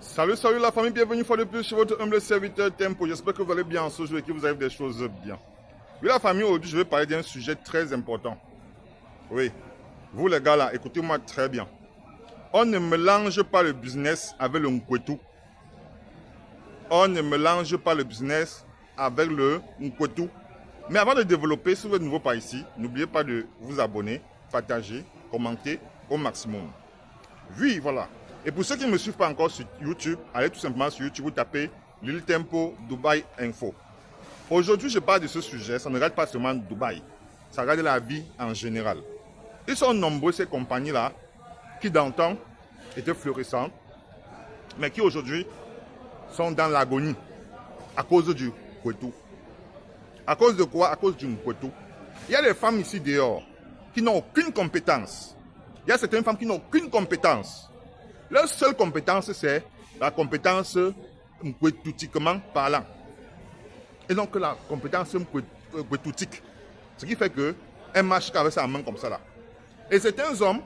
Salut, salut la famille, bienvenue une fois de plus chez votre humble serviteur Tempo. J'espère que vous allez bien ce jour et que vous avez des choses bien. Oui la famille, aujourd'hui je vais parler d'un sujet très important. Oui, vous les gars là, écoutez-moi très bien. On ne mélange pas le business avec le nkwetu. On ne mélange pas le business avec le nkwetu. Mais avant de développer, si vous êtes nouveau par ici, n'oubliez pas de vous abonner, partager, commenter au maximum. Oui, voilà. Et pour ceux qui ne me suivent pas encore sur YouTube, allez tout simplement sur YouTube, vous tapez Lil Tempo Dubaï Info. Aujourd'hui, je parle de ce sujet, ça ne regarde pas seulement Dubaï, ça regarde la vie en général. Ils sont nombreux, ces compagnies-là, qui d'antan étaient florissantes, mais qui aujourd'hui sont dans l'agonie à cause du nkwetu. À cause de quoi? À cause du nkwetu. Il y a des femmes ici dehors qui n'ont aucune compétence. Il y a certaines femmes qui n'ont aucune compétence. Leur seule compétence, c'est la compétence nkwetutikement parlant. Et donc la compétence nkwetutique. Ce qui fait qu'elle marche avec sa main comme ça là. Et certains hommes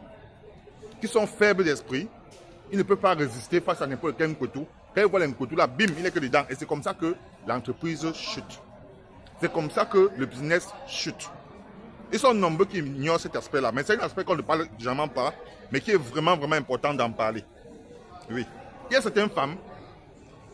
qui sont faibles d'esprit, ils ne peuvent pas résister face à n'importe quel nkwetu. Quand ils voient le nkwetu là, bim, il n'est que dedans. Et c'est comme ça que l'entreprise chute. C'est comme ça que le business chute. Ils sont nombreux qui ignorent cet aspect-là. Mais c'est un aspect qu'on ne parle jamais pas, mais qui est vraiment, vraiment important d'en parler. Oui. Il y a certaines femmes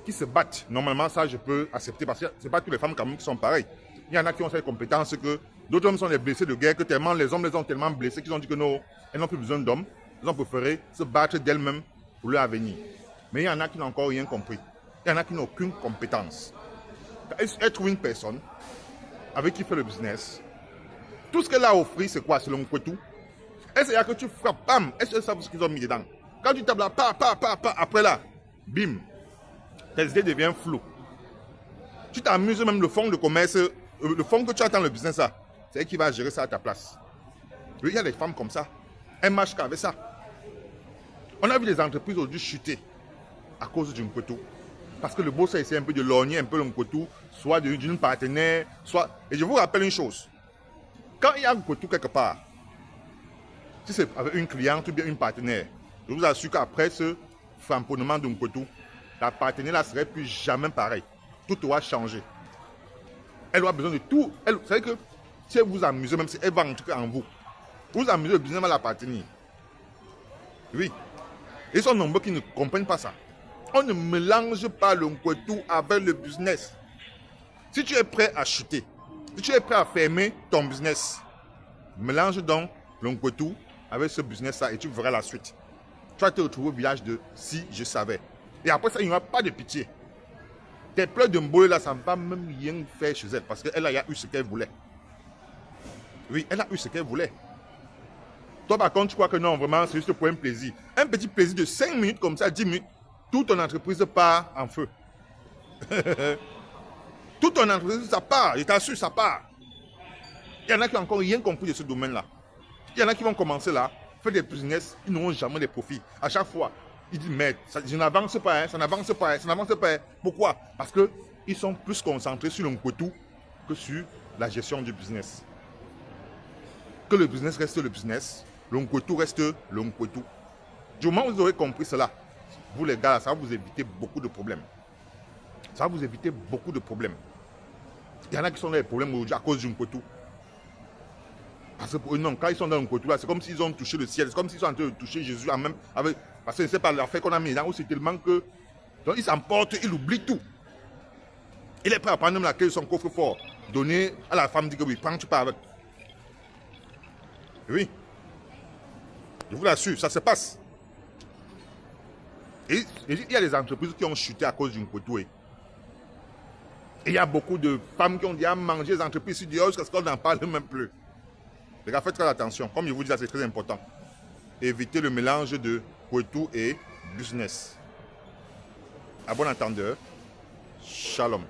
qui se battent. Normalement, ça, je peux accepter parce que ce n'est pas toutes les femmes quand même qui sont pareilles. Il y en a qui ont cette compétence que d'autres hommes sont des blessés de guerre, que tellement les hommes les ont tellement blessés qu'ils ont dit que non, elles n'ont plus besoin d'hommes. Ils ont préféré se battre d'elles-mêmes pour leur avenir. Mais il y en a qui n'ont encore rien compris. Il y en a qui n'ont aucune compétence. Elle trouve une personne avec qui fait le business. Tout ce qu'elle a offert, c'est quoi? C'est le nkwetu. Et c'est là que tu frappes, bam, est-ce qu'elle savent ce qu'ils ont mis dedans? Quand tu tapes là, après là, bim, tes idées deviennent floues. Tu t'amuses même le fonds de commerce, le fonds que tu as dans le business, là, c'est elle qui va gérer ça à ta place. Oui, il y a des femmes comme ça. Elles marchent qu'avec ça. On a vu des entreprises aujourd'hui chuter à cause du nkwetu. Parce que le boss a essayé un peu de lorgner un peu le nkwetu, soit d'une partenaire, soit... Et je vous rappelle une chose. Quand il y a un nkwetu quelque part, si c'est avec une cliente ou bien une partenaire, je vous assure qu'après ce framponnement de nkwetu, la partenaire ne serait plus jamais pareille. Tout doit changer. Elle aura besoin de tout. Vous savez que si elle vous amuse, même si elle va entrer en vous, vous amusez le business à la partenaire. Oui. Ils sont nombreux qui ne comprennent pas ça. On ne mélange pas le nkwetu avec le business. Si tu es prêt à chuter, si tu es prêt à fermer ton business, mélange donc le nkwetu avec ce business-là et tu verras la suite. Tu vas te retrouver au village de si je savais. Et après ça, il n'y aura pas de pitié. Tes pleurs de mbolé là, ça ne va même rien faire chez elle parce qu'elle a eu ce qu'elle voulait. Oui, elle a eu ce qu'elle voulait. Toi, par contre, tu crois que non, vraiment, c'est juste pour un plaisir. Un petit plaisir de 5 minutes comme ça, 10 minutes, toute ton entreprise part en feu. Toute ton entreprise, ça part. Je t'assure, ça part. Il y en a qui n'ont encore rien compris de ce domaine-là. Il y en a qui vont commencer là, faire des business, ils n'auront jamais de profit. À chaque fois, ils disent, mais je n'avance pas, hein, ça n'avance pas, hein, ça n'avance pas. Hein. Pourquoi? Parce qu'ils sont plus concentrés sur le nkwetu que sur la gestion du business. Que le business reste le business, le nkwetu reste le nkwetu. Du moment où vous aurez compris cela, vous les gars, ça va vous éviter beaucoup de problèmes. Ça va vous éviter beaucoup de problèmes. Il y en a qui sont dans des problèmes aujourd'hui à cause du nkwetu. Parce que pour eux, non, quand ils sont dans le nkwetu là, c'est comme s'ils ont touché le ciel. C'est comme s'ils sont en train de toucher Jésus en même avec. Parce que c'est pas l'affaire qu'on a mis là où c'est tellement que. Donc ils s'emportent, ils oublient tout. Il est prêt à prendre même la clé de son coffre-fort. Donner à la femme, dit que oui, prends, tu pars avec. Oui. Je vous l'assure, ça se passe. Et il y a des entreprises qui ont chuté à cause du nkwetu. Et il y a beaucoup de femmes qui ont déjà mangé les entreprises sur dehors jusqu'à ce qu'on n'en parle même plus. Les gars, faites très attention. Comme je vous dis, c'est très important. Évitez le mélange de nkwetu et business. À bon entendeur, shalom.